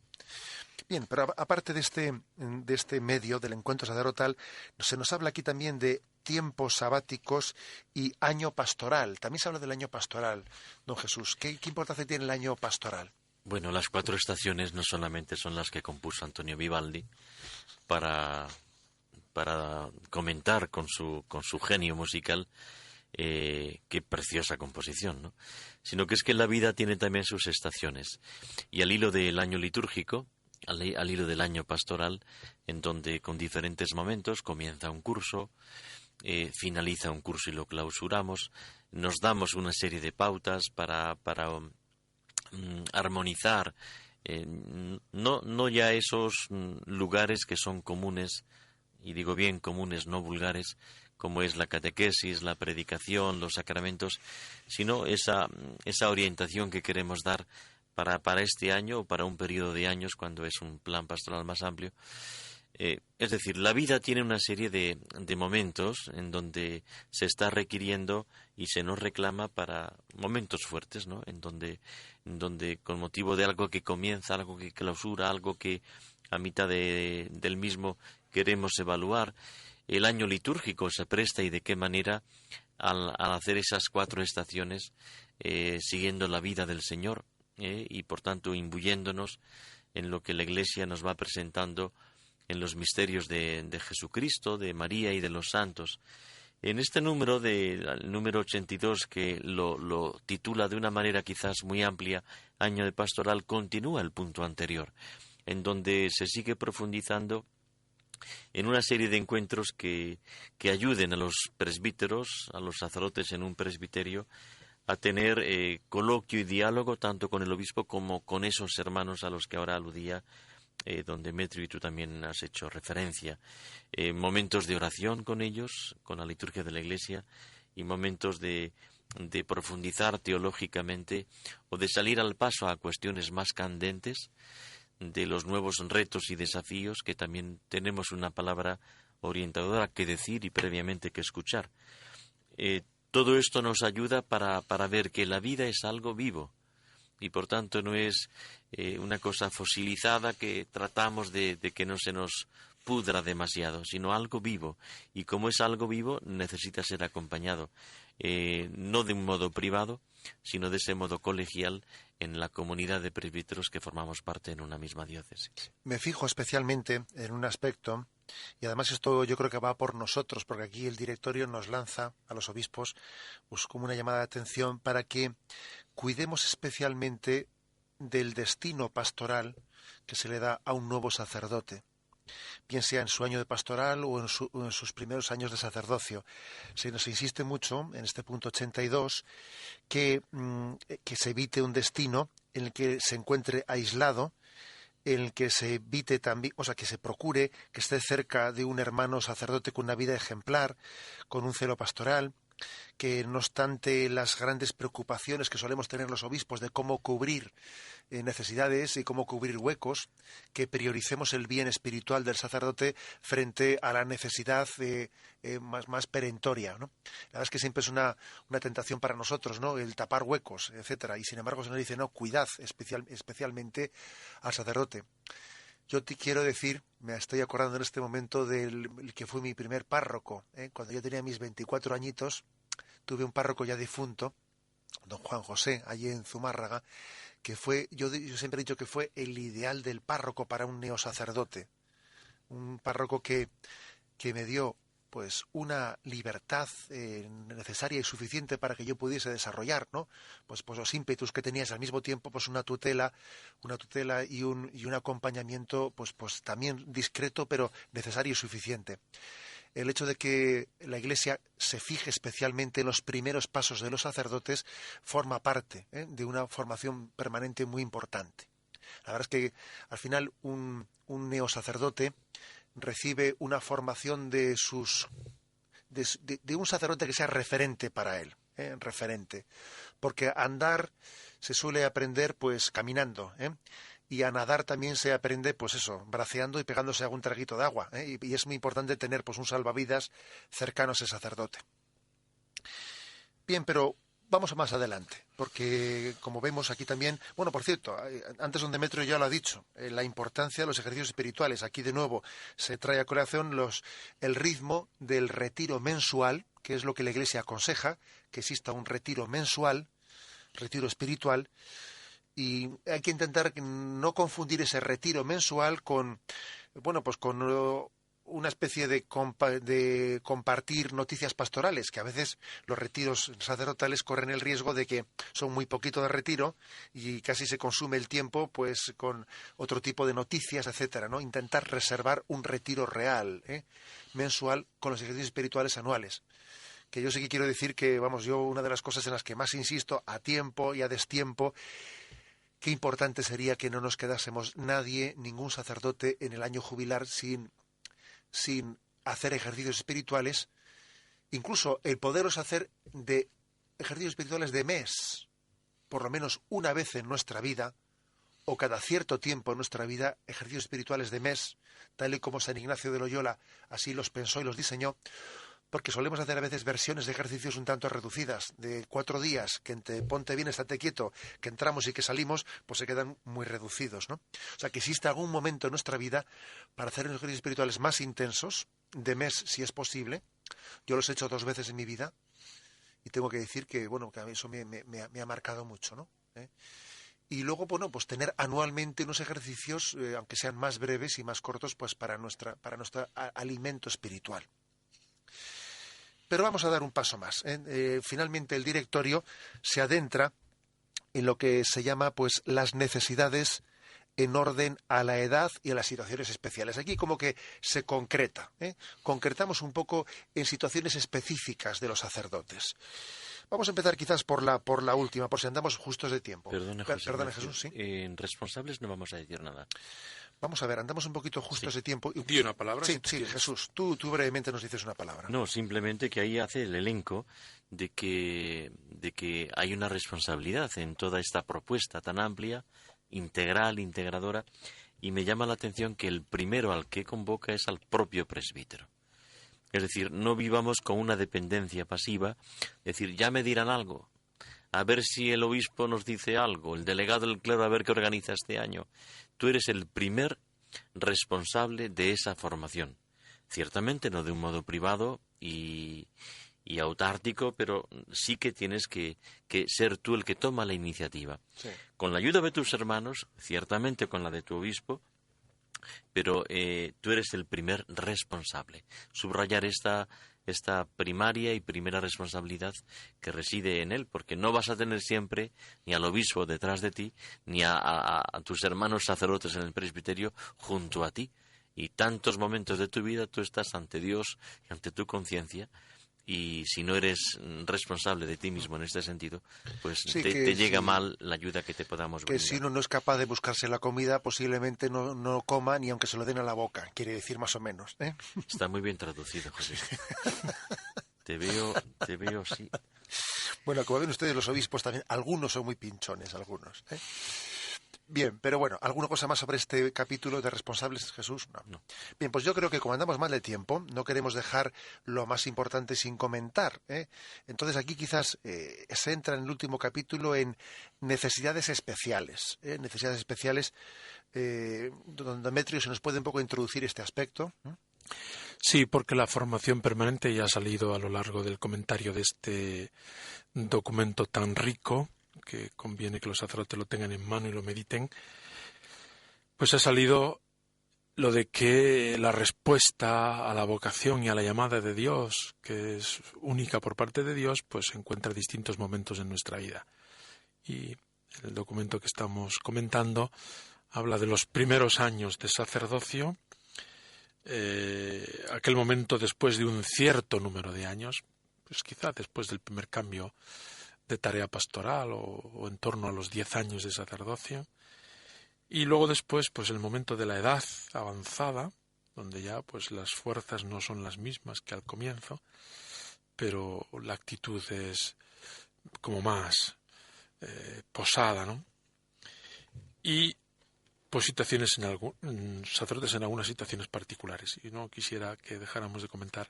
Bien, pero aparte de este medio del encuentro sacerdotal, se nos habla aquí también de tiempos sabáticos y año pastoral. También se habla del año pastoral, don Jesús. ¿Qué importancia tiene el año pastoral? Bueno, las 4 estaciones no solamente son las que compuso Antonio Vivaldi para comentar con su genio musical qué preciosa composición, ¿no? Sino que es que la vida tiene también sus estaciones. Y al hilo del año litúrgico, al hilo del año pastoral, en donde con diferentes momentos comienza un curso, finaliza un curso y lo clausuramos, nos damos una serie de pautas para armonizar no ya esos lugares que son comunes, y digo bien comunes, no vulgares, como es la catequesis, la predicación, los sacramentos, sino esa orientación que queremos dar para este año o para un periodo de años cuando es un plan pastoral más amplio. Es decir, la vida tiene una serie de momentos en donde se está requiriendo y se nos reclama para momentos fuertes, ¿no? En donde con motivo de algo que comienza, algo que clausura, algo que a mitad del mismo queremos evaluar, el año litúrgico se presta y de qué manera al hacer esas 4 estaciones, siguiendo la vida del Señor y por tanto imbuyéndonos en lo que la Iglesia nos va presentando en los misterios de Jesucristo, de María y de los santos. En este número, el número 82, que lo titula de una manera quizás muy amplia, Año de Pastoral, continúa el punto anterior, en donde se sigue profundizando en una serie de encuentros que ayuden a los presbíteros, a los sacerdotes en un presbiterio, a tener coloquio y diálogo tanto con el obispo como con esos hermanos a los que ahora aludía don Demetrio, y tú también has hecho referencia. Momentos de oración con ellos, con la liturgia de la Iglesia, y momentos de profundizar teológicamente o de salir al paso a cuestiones más candentes de los nuevos retos y desafíos que también tenemos una palabra orientadora que decir y previamente que escuchar. Todo esto nos ayuda para ver que la vida es algo vivo y por tanto no es una cosa fosilizada que tratamos de que no se nos pudra demasiado, sino algo vivo. Y como es algo vivo, necesita ser acompañado, no de un modo privado, sino de ese modo colegial en la comunidad de presbíteros que formamos parte en una misma diócesis. Me fijo especialmente en un aspecto, y además esto yo creo que va por nosotros, porque aquí el directorio nos lanza a los obispos pues como una llamada de atención para que cuidemos especialmente del destino pastoral que se le da a un nuevo sacerdote, bien sea en su año de pastoral o en sus primeros años de sacerdocio. Se nos insiste mucho en este punto 82 que se evite un destino en el que se encuentre aislado, en el que se evite también, o sea, que se procure que esté cerca de un hermano sacerdote con una vida ejemplar, con un celo pastoral, que no obstante las grandes preocupaciones que solemos tener los obispos de cómo cubrir necesidades y cómo cubrir huecos, que prioricemos el bien espiritual del sacerdote frente a la necesidad más perentoria, ¿no? La verdad es que siempre es una tentación para nosotros, ¿no? El tapar huecos, etcétera, y sin embargo se nos dice, no, cuidad especialmente al sacerdote. Yo te quiero decir, me estoy acordando en este momento del que fue mi primer párroco, cuando yo tenía mis 24 añitos, tuve un párroco ya difunto, don Juan José, allí en Zumárraga, que fue, yo siempre he dicho que fue el ideal del párroco para un neosacerdote, un párroco que me dio pues una libertad necesaria y suficiente para que yo pudiese desarrollar, ¿no? Pues los ímpetus que tenías, al mismo tiempo pues una tutela y un acompañamiento pues también discreto pero necesario y suficiente. El hecho de que la Iglesia se fije especialmente en los primeros pasos de los sacerdotes forma parte de una formación permanente muy importante. La verdad es que al final un neosacerdote recibe una formación de un sacerdote que sea referente para él, referente, porque a andar se suele aprender pues caminando, y a nadar también se aprende pues eso, braceando y pegándose algún traguito de agua, y es muy importante tener pues un salvavidas cercano a ese sacerdote. Bien, pero vamos más adelante, porque como vemos aquí también, bueno, por cierto, antes don Demetrio ya lo ha dicho, la importancia de los ejercicios espirituales. Aquí de nuevo se trae a colación el ritmo del retiro mensual, que es lo que la Iglesia aconseja, que exista un retiro mensual, retiro espiritual, y hay que intentar no confundir ese retiro mensual con, bueno, pues con una especie de compartir noticias pastorales, que a veces los retiros sacerdotales corren el riesgo de que son muy poquito de retiro y casi se consume el tiempo pues con otro tipo de noticias, etcétera, ¿no? Intentar reservar un retiro real, mensual, con los ejercicios espirituales anuales. Que yo sí que quiero decir que, vamos, yo una de las cosas en las que más insisto, a tiempo y a destiempo, qué importante sería que no nos quedásemos nadie, ningún sacerdote en el año jubilar sin hacer ejercicios espirituales, incluso el poderos hacer de ejercicios espirituales de mes, por lo menos una vez en nuestra vida, o cada cierto tiempo en nuestra vida, ejercicios espirituales de mes, tal y como San Ignacio de Loyola así los pensó y los diseñó, porque solemos hacer a veces versiones de ejercicios un tanto reducidas, de 4 días, que entre ponte bien, estate quieto, que entramos y que salimos, pues se quedan muy reducidos, ¿no? O sea, que exista algún momento en nuestra vida para hacer unos ejercicios espirituales más intensos, de mes si es posible. Yo los he hecho 2 veces en mi vida y tengo que decir que, bueno, que a mí eso me ha marcado mucho, ¿no? Y luego, bueno, pues tener anualmente unos ejercicios, aunque sean más breves y más cortos, pues para nuestro alimento espiritual. Pero vamos a dar un paso más. Finalmente el directorio se adentra en lo que se llama pues las necesidades en orden a la edad y a las situaciones especiales. Aquí como que se concreta. Concretamos un poco en situaciones específicas de los sacerdotes. Vamos a empezar quizás por la última, por si andamos justos de tiempo. Perdone, Jesús, ¿sí? En responsables no vamos a decir nada. Vamos a ver, andamos un poquito justos de tiempo. Di una palabra. Sí, Jesús, tú brevemente nos dices una palabra. No, simplemente que ahí hace el elenco de que hay una responsabilidad en toda esta propuesta tan amplia, integral, integradora, y me llama la atención que el primero al que convoca es al propio presbítero. Es decir, no vivamos con una dependencia pasiva, es decir, ya me dirán algo, a ver si el obispo nos dice algo, el delegado del clero a ver qué organiza este año. Tú eres el primer responsable de esa formación. Ciertamente no de un modo privado y autártico, pero sí que tienes que ser tú el que toma la iniciativa. Sí. Con la ayuda de tus hermanos, ciertamente con la de tu obispo, pero tú eres el primer responsable. Subrayar esta primaria y primera responsabilidad que reside en él, porque no vas a tener siempre ni al obispo detrás de ti, ni a tus hermanos sacerdotes en el presbiterio junto a ti. Y tantos momentos de tu vida tú estás ante Dios y ante tu conciencia, y si no eres responsable de ti mismo en este sentido, pues sí, te llega mal la ayuda que te podamos brindar. Que si uno no es capaz de buscarse la comida, posiblemente no coma ni aunque se lo den a la boca, quiere decir más o menos. Está muy bien traducido, José. Te veo, sí. Bueno, como ven ustedes, los obispos también, algunos son muy pinchones, algunos. Bien, pero bueno, ¿alguna cosa más sobre este capítulo de responsables, Jesús? No. Bien, pues yo creo que como andamos mal de tiempo, no queremos dejar lo más importante sin comentar. Entonces aquí quizás se entra en el último capítulo en necesidades especiales. Necesidades especiales, don Demetrio, ¿se nos puede un poco introducir este aspecto? Sí, porque la formación permanente ya ha salido a lo largo del comentario de este documento tan rico, que conviene que los sacerdotes lo tengan en mano y lo mediten, pues ha salido lo de que la respuesta a la vocación y a la llamada de Dios, que es única por parte de Dios, pues se encuentra en distintos momentos en nuestra vida. Y el documento que estamos comentando habla de los primeros años de sacerdocio, aquel momento después de un cierto número de años, pues quizá después del primer cambio de tarea pastoral o en torno a los 10 años de sacerdocio, y luego después pues el momento de la edad avanzada, donde ya pues las fuerzas no son las mismas que al comienzo, pero la actitud es como más posada, ¿no? Y pues situaciones sacerdotes en algunas situaciones particulares, y no quisiera que dejáramos de comentar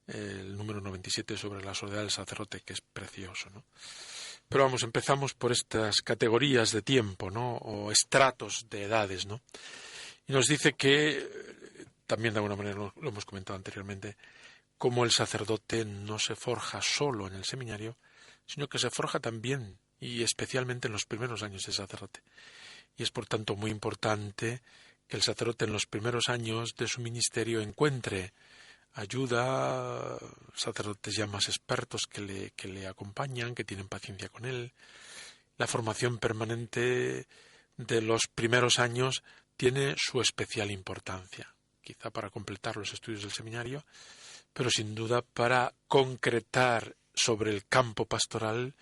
el número 97 sobre la soledad del sacerdote, que es precioso, ¿no? Pero vamos, empezamos por estas categorías de tiempo, ¿no? O estratos de edades, ¿no? Y nos dice que, también de alguna manera lo hemos comentado anteriormente, como el sacerdote no se forja solo en el seminario, sino que se forja también y especialmente en los primeros años de sacerdote. Y es por tanto muy importante que el sacerdote en los primeros años de su ministerio encuentre ayuda, sacerdotes ya más expertos que le acompañan, que tienen paciencia con él. La formación permanente de los primeros años tiene su especial importancia, quizá para completar los estudios del seminario, pero sin duda para concretar sobre el campo pastoral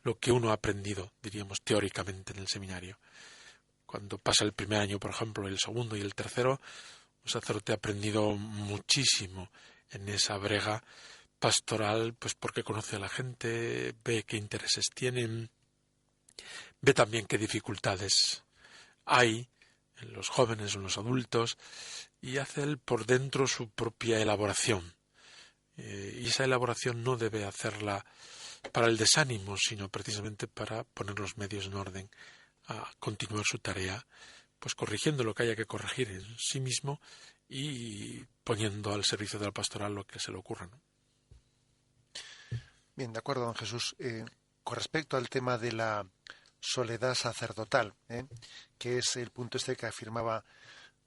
lo que uno ha aprendido, diríamos, teóricamente en el seminario. Cuando pasa el primer año, por ejemplo, el segundo y el tercero, un sacerdote ha aprendido muchísimo en esa brega pastoral, pues porque conoce a la gente, ve qué intereses tienen, ve también qué dificultades hay en los jóvenes o en los adultos, y hace él por dentro su propia elaboración. Y esa elaboración no debe hacerla para el desánimo, sino precisamente para poner los medios en orden a continuar su tarea, pues corrigiendo lo que haya que corregir en sí mismo y poniendo al servicio de la pastoral lo que se le ocurra, ¿no? Bien, de acuerdo, don Jesús. Con respecto al tema de la soledad sacerdotal, que es el punto este que afirmaba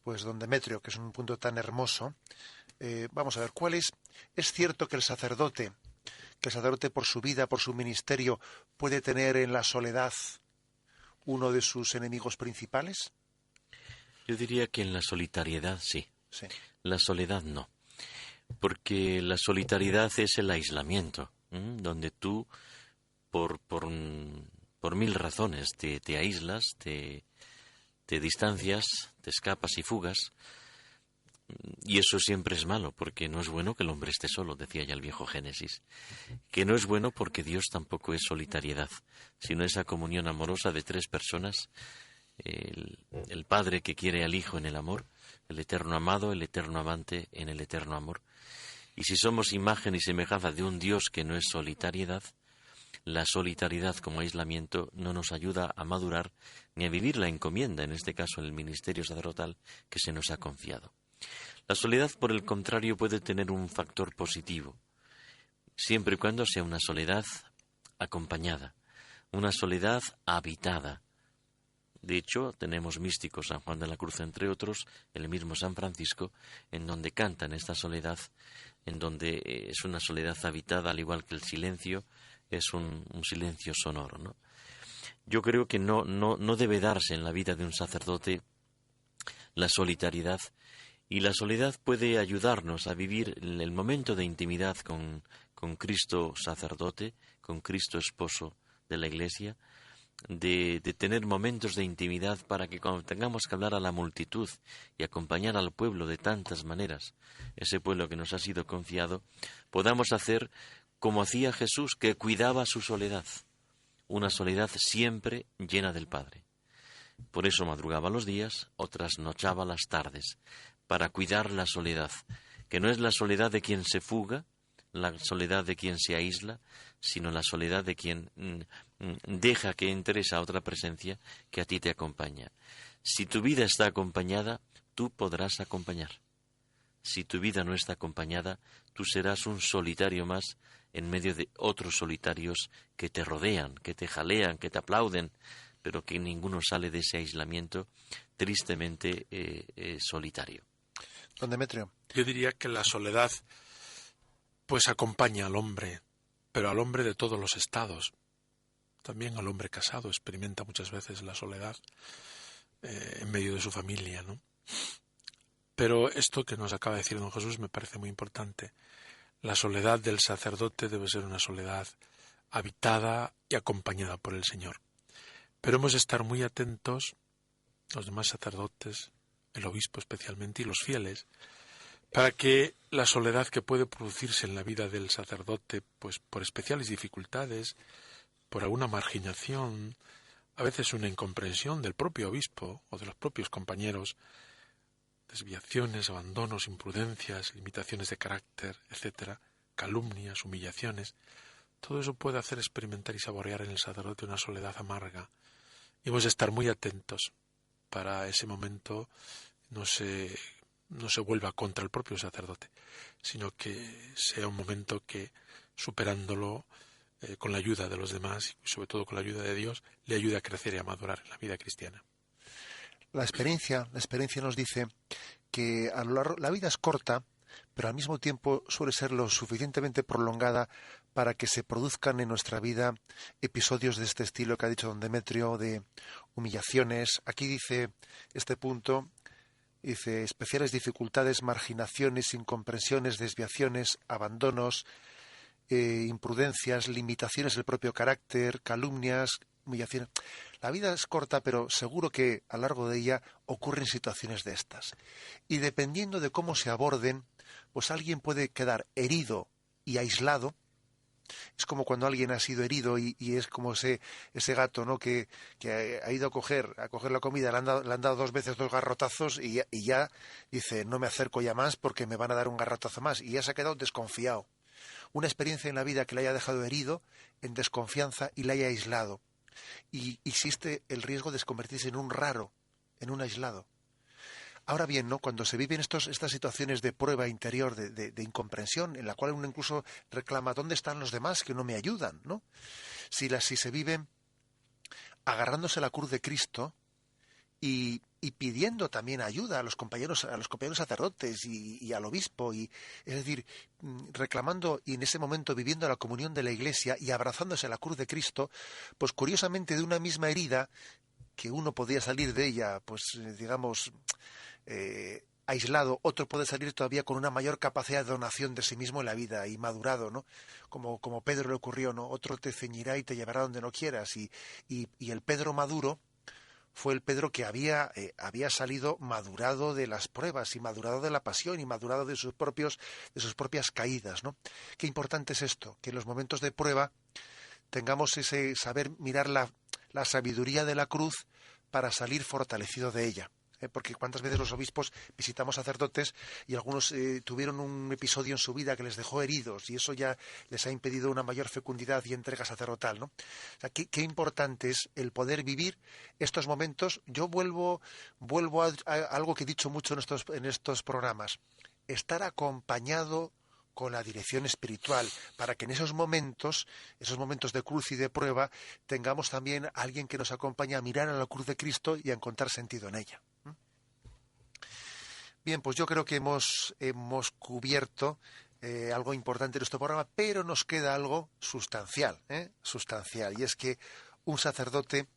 pues don Demetrio, que es un punto tan hermoso, vamos a ver, ¿cuál es? ¿Es cierto que el sacerdote por su vida, por su ministerio, puede tener en la soledad uno de sus enemigos principales? Yo diría que en la solitariedad sí. Sí. La soledad no. Porque la solitariedad es el aislamiento, donde tú, por mil razones, te aíslas, te distancias, te escapas y fugas. Y eso siempre es malo, porque no es bueno que el hombre esté solo, decía ya el viejo Génesis. Que no es bueno porque Dios tampoco es solitariedad, sino esa comunión amorosa de tres personas, el Padre que quiere al Hijo en el amor, el eterno amado, el eterno amante en el eterno amor. Y si somos imagen y semejanza de un Dios que no es solitariedad, la solitariedad como aislamiento no nos ayuda a madurar ni a vivir la encomienda, en este caso el ministerio sacerdotal, que se nos ha confiado. La soledad, por el contrario, puede tener un factor positivo, siempre y cuando sea una soledad acompañada, una soledad habitada. De hecho, tenemos místicos, San Juan de la Cruz, entre otros, el mismo San Francisco, en donde cantan esta soledad, en donde es una soledad habitada, al igual que el silencio, es un silencio sonoro, ¿no? Yo creo que no debe darse en la vida de un sacerdote la solitariedad, y la soledad puede ayudarnos a vivir el momento de intimidad con Cristo sacerdote, con Cristo esposo de la Iglesia, de tener momentos de intimidad para que cuando tengamos que hablar a la multitud y acompañar al pueblo de tantas maneras, ese pueblo que nos ha sido confiado, podamos hacer como hacía Jesús, que cuidaba su soledad, una soledad siempre llena del Padre. Por eso madrugaba los días o trasnochaba las tardes, para cuidar la soledad, que no es la soledad de quien se fuga, la soledad de quien se aísla, sino la soledad de quien deja que entre esa otra presencia que a ti te acompaña. Si tu vida está acompañada, tú podrás acompañar. Si tu vida no está acompañada, tú serás un solitario más en medio de otros solitarios que te rodean, que te jalean, que te aplauden, pero que ninguno sale de ese aislamiento tristemente solitario. Don Demetrio. Yo diría que la soledad pues acompaña al hombre, pero al hombre de todos los estados. También al hombre casado experimenta muchas veces la soledad en medio de su familia, ¿no? Pero esto que nos acaba de decir don Jesús me parece muy importante. La soledad del sacerdote debe ser una soledad habitada y acompañada por el Señor. Pero hemos de estar muy atentos, los demás sacerdotes, el obispo especialmente, y los fieles, para que la soledad que puede producirse en la vida del sacerdote, pues por especiales dificultades, por alguna marginación, a veces una incomprensión del propio obispo o de los propios compañeros, desviaciones, abandonos, imprudencias, limitaciones de carácter, etc., calumnias, humillaciones, todo eso puede hacer experimentar y saborear en el sacerdote una soledad amarga. Y hemos de estar muy atentos para ese momento no se vuelva contra el propio sacerdote, sino que sea un momento que, superándolo con la ayuda de los demás y sobre todo con la ayuda de Dios, le ayude a crecer y a madurar en la vida cristiana. La experiencia nos dice que a lo largo, la vida es corta, pero al mismo tiempo suele ser lo suficientemente prolongada para que se produzcan en nuestra vida episodios de este estilo que ha dicho don Demetrio, de humillaciones. Aquí dice este punto, dice especiales dificultades, marginaciones, incomprensiones, desviaciones, abandonos, imprudencias, limitaciones del propio carácter, calumnias, humillaciones. La vida es corta, pero seguro que a lo largo de ella ocurren situaciones de estas. Y dependiendo de cómo se aborden, pues alguien puede quedar herido y aislado. Es como cuando alguien ha sido herido y es como ese gato, ¿no? que ha ido a coger la comida, le han dado 2 veces 2 garrotazos y ya dice, no me acerco ya más porque me van a dar un garrotazo más. Y ya se ha quedado desconfiado. Una experiencia en la vida que le haya dejado herido, en desconfianza y le haya aislado. Y existe el riesgo de convertirse en un raro, en un aislado. Ahora bien, ¿no? Cuando se viven estas situaciones de prueba interior, de incomprensión, en la cual uno incluso reclama ¿dónde están los demás que no me ayudan? ¿No? Si se viven agarrándose a la cruz de Cristo y pidiendo también ayuda a los compañeros sacerdotes y al obispo, es decir, reclamando y en ese momento viviendo la comunión de la Iglesia y abrazándose a la cruz de Cristo, pues curiosamente de una misma herida que uno podía salir de ella, pues digamos, aislado, otro puede salir todavía con una mayor capacidad de donación de sí mismo en la vida y madurado, ¿no? Como Pedro le ocurrió, ¿no? Otro te ceñirá y te llevará donde no quieras, y el Pedro maduro fue el Pedro que había salido madurado de las pruebas y madurado de la pasión y madurado de sus propias caídas, ¿no? Qué importante es esto, que en los momentos de prueba tengamos ese saber mirar la sabiduría de la cruz para salir fortalecido de ella. Porque cuántas veces los obispos visitamos sacerdotes y algunos tuvieron un episodio en su vida que les dejó heridos y eso ya les ha impedido una mayor fecundidad y entrega sacerdotal, ¿no? O sea, qué importante es el poder vivir estos momentos. Yo vuelvo a algo que he dicho mucho en estos programas, estar acompañado con la dirección espiritual, para que en esos momentos de cruz y de prueba, tengamos también a alguien que nos acompañe a mirar a la cruz de Cristo y a encontrar sentido en ella. Bien, pues yo creo que hemos cubierto algo importante en nuestro programa, pero nos queda algo sustancial, y es que un sacerdote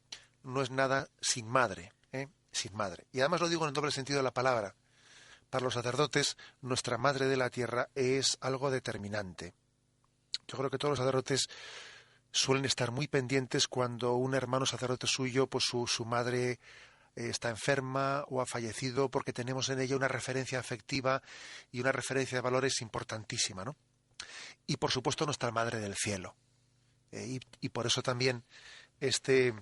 no es nada sin madre, sin madre. Y además lo digo en el doble sentido de la palabra. Para los sacerdotes, nuestra madre de la tierra es algo determinante. Yo creo que todos los sacerdotes suelen estar muy pendientes cuando un hermano sacerdote suyo, pues su madre está enferma o ha fallecido, porque tenemos en ella una referencia afectiva y una referencia de valores importantísima, ¿no? Y por supuesto nuestra Madre del Cielo. Y por eso también este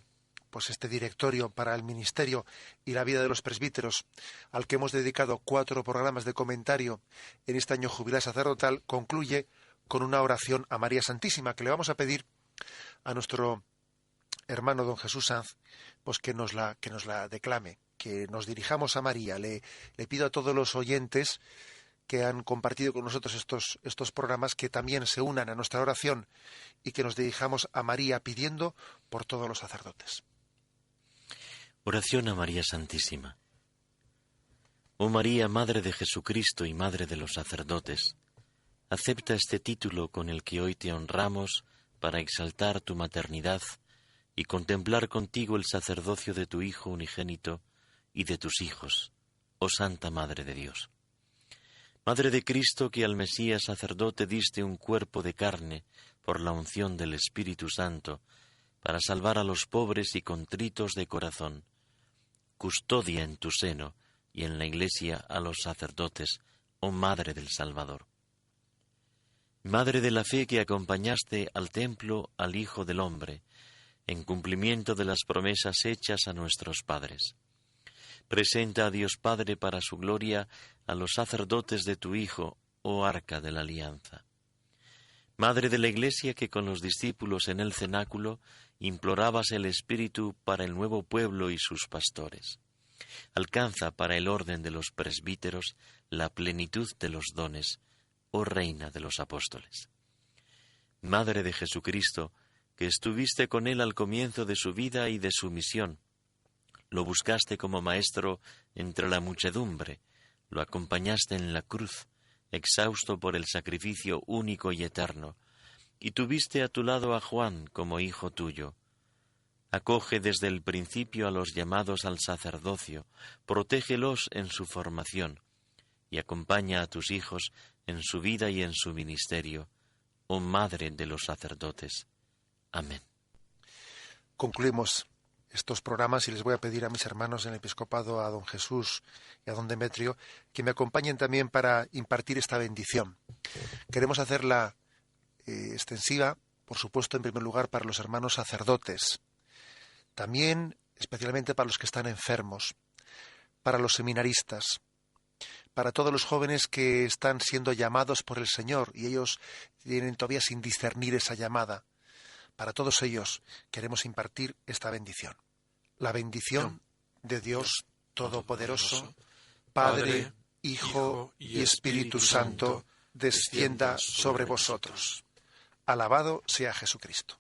directorio para el ministerio y la vida de los presbíteros, al que hemos dedicado 4 programas de comentario en este año jubilar sacerdotal, concluye con una oración a María Santísima, que le vamos a pedir a nuestro hermano don Jesús Sanz, pues que nos la declame, que nos dirijamos a María. Le pido a todos los oyentes que han compartido con nosotros estos programas que también se unan a nuestra oración y que nos dirijamos a María pidiendo por todos los sacerdotes. Oración a María Santísima. Oh María, Madre de Jesucristo y Madre de los sacerdotes, acepta este título con el que hoy te honramos para exaltar tu maternidad y contemplar contigo el sacerdocio de tu Hijo unigénito y de tus hijos, oh Santa Madre de Dios. Madre de Cristo, que al Mesías sacerdote diste un cuerpo de carne por la unción del Espíritu Santo, para salvar a los pobres y contritos de corazón, custodia en tu seno y en la Iglesia a los sacerdotes, oh Madre del Salvador. Madre de la fe que acompañaste al templo al Hijo del Hombre, en cumplimiento de las promesas hechas a nuestros padres. Presenta a Dios Padre para su gloria a los sacerdotes de tu Hijo, oh Arca de la Alianza. Madre de la Iglesia, que con los discípulos en el cenáculo implorabas el Espíritu para el nuevo pueblo y sus pastores. Alcanza para el orden de los presbíteros la plenitud de los dones, oh Reina de los apóstoles. Madre de Jesucristo, que estuviste con él al comienzo de su vida y de su misión, lo buscaste como maestro entre la muchedumbre, lo acompañaste en la cruz, exhausto por el sacrificio único y eterno, y tuviste a tu lado a Juan como hijo tuyo. Acoge desde el principio a los llamados al sacerdocio, protégelos en su formación, y acompaña a tus hijos en su vida y en su ministerio, oh Madre de los sacerdotes. Amén. Concluimos estos programas y les voy a pedir a mis hermanos en el episcopado, a don Jesús y a don Demetrio, que me acompañen también para impartir esta bendición. Queremos hacerla extensiva, por supuesto, en primer lugar para los hermanos sacerdotes, también especialmente para los que están enfermos, para los seminaristas, para todos los jóvenes que están siendo llamados por el Señor y ellos tienen todavía sin discernir esa llamada. Para todos ellos queremos impartir esta bendición. La bendición de Dios Todopoderoso, Padre, Hijo y Espíritu Santo, descienda sobre vosotros. Alabado sea Jesucristo.